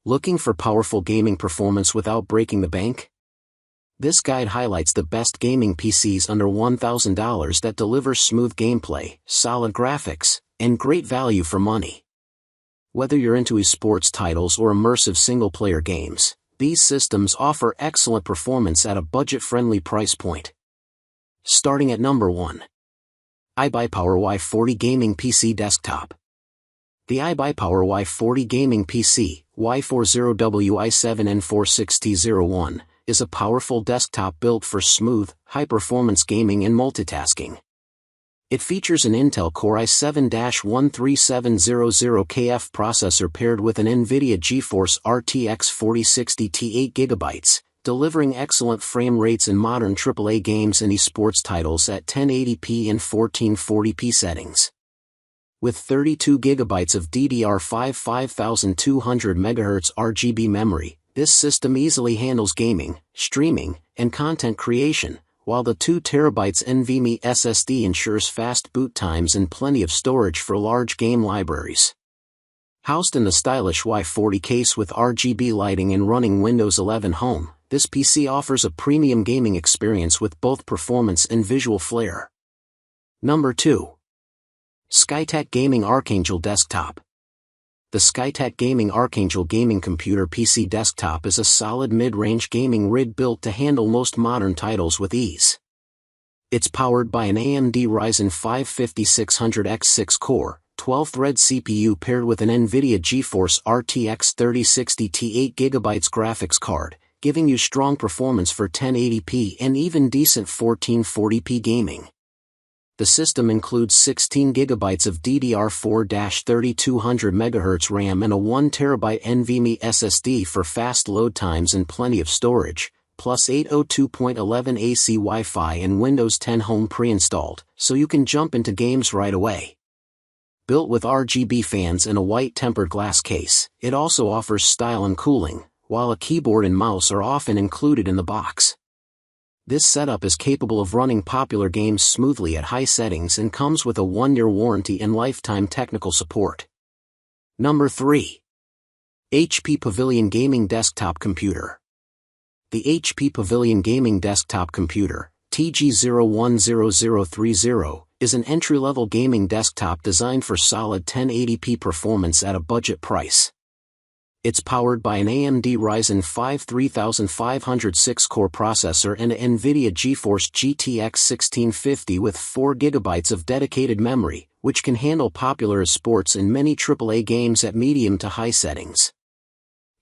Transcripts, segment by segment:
Looking for powerful gaming performance without breaking the bank? This guide highlights the best gaming PCs under $1,000 that deliver smooth gameplay, solid graphics, and great value for money. Whether you're into esports titles or immersive single-player games, these systems offer excellent performance at a budget-friendly price point. Starting at number 1. iBUYPOWER Y40 Gaming PC Desktop. The iBUYPOWER Y40 Gaming PC, Y40WI7N46T01, is a powerful desktop built for smooth, high-performance gaming and multitasking. It features an Intel Core i7-13700KF processor paired with an NVIDIA GeForce RTX 4060 Ti 8GB, delivering excellent frame rates in modern AAA games and esports titles at 1080p and 1440p settings. With 32 GB of DDR5 5200 MHz RGB memory, this system easily handles gaming, streaming, and content creation, while the 2 TB NVMe SSD ensures fast boot times and plenty of storage for large game libraries. Housed in the stylish Y40 case with RGB lighting and running Windows 11 Home, this PC offers a premium gaming experience with both performance and visual flair. Number 2. Skytech Gaming Archangel Desktop. The Skytech Gaming Archangel Gaming Computer PC Desktop is a solid mid-range gaming rig built to handle most modern titles with ease. It's powered by an AMD Ryzen 5 5600X6 core, 12-thread CPU paired with an NVIDIA GeForce RTX 3060 Ti 8GB graphics card, giving you strong performance for 1080p and even decent 1440p gaming. The system includes 16 GB of DDR4-3200 MHz RAM and a 1 TB NVMe SSD for fast load times and plenty of storage, plus 802.11 AC Wi-Fi and Windows 10 Home pre-installed, so you can jump into games right away. Built with RGB fans and a white tempered glass case, it also offers style and cooling, while a keyboard and mouse are often included in the box. This setup is capable of running popular games smoothly at high settings and comes with a 1-year warranty and lifetime technical support. Number 3. HP Pavilion Gaming Desktop Computer. The HP Pavilion Gaming Desktop Computer, TG010030, is an entry-level gaming desktop designed for solid 1080p performance at a budget price. It's powered by an AMD Ryzen 5 3500 core processor and an NVIDIA GeForce GTX 1650 with 4 GB of dedicated memory, which can handle popular esports and many AAA games at medium to high settings.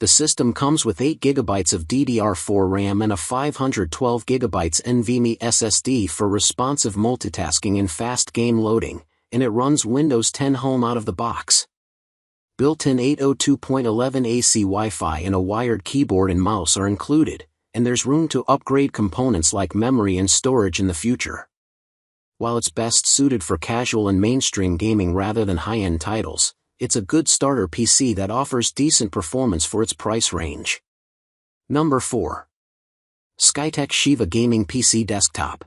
The system comes with 8 GB of DDR4 RAM and a 512 GB NVMe SSD for responsive multitasking and fast game loading, and it runs Windows 10 Home out of the box. Built-in 802.11 AC Wi-Fi and a wired keyboard and mouse are included, and there's room to upgrade components like memory and storage in the future. While it's best suited for casual and mainstream gaming rather than high-end titles, it's a good starter PC that offers decent performance for its price range. Number 4. Skytech Shiva Gaming PC Desktop.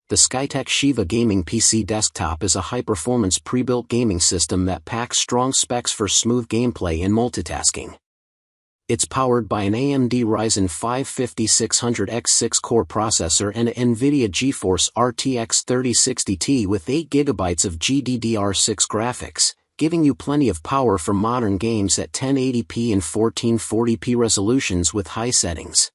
The Skytech Shiva Gaming PC Desktop is a high-performance pre-built gaming system that packs strong specs for smooth gameplay and multitasking. It's powered by an AMD Ryzen 5 5600X6 core processor and an NVIDIA GeForce RTX 3060 Ti with 8 GB of GDDR6 graphics, giving you plenty of power for modern games at 1080p and 1440p resolutions with high settings.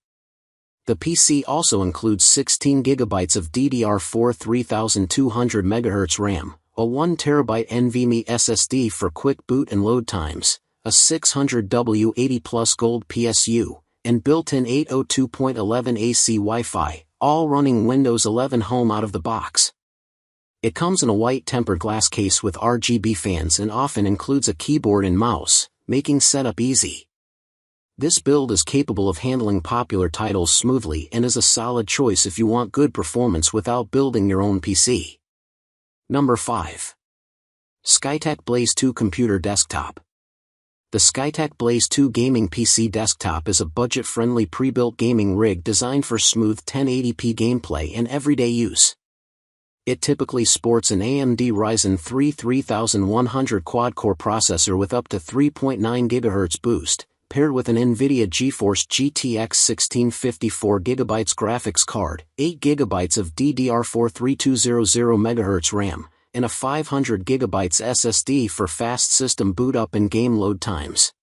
The PC also includes 16 GB of DDR4 3200 MHz RAM, a 1 TB NVMe SSD for quick boot and load times, a 600W80 Plus Gold PSU, and built-in 802.11 AC Wi-Fi, all running Windows 11 Home out of the box. It comes in a white tempered glass case with RGB fans and often includes a keyboard and mouse, making setup easy. This build is capable of handling popular titles smoothly and is a solid choice if you want good performance without building your own PC. Number 5. Skytech Blaze 2 Computer Desktop. The Skytech Blaze 2 Gaming PC Desktop is a budget-friendly pre-built gaming rig designed for smooth 1080p gameplay and everyday use. It typically sports an AMD Ryzen 3 3100 quad-core processor with up to 3.9 GHz boost, paired with an NVIDIA GeForce GTX 1650 4GB graphics card, 8GB of DDR4 3200 MHz RAM, and a 500GB SSD for fast system boot up and game load times.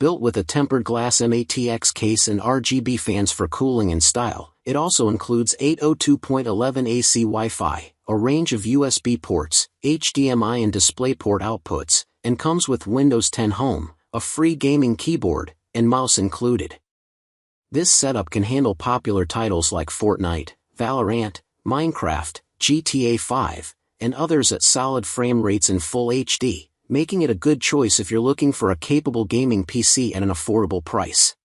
Built with a tempered glass MATX case and RGB fans for cooling and style, it also includes 802.11 AC Wi-Fi, a range of USB ports, HDMI and DisplayPort outputs, and comes with Windows 10 Home, a free gaming keyboard, and mouse included. This setup can handle popular titles like Fortnite, Valorant, Minecraft, GTA 5, and others at solid frame rates in Full HD, making it a good choice if you're looking for a capable gaming PC at an affordable price.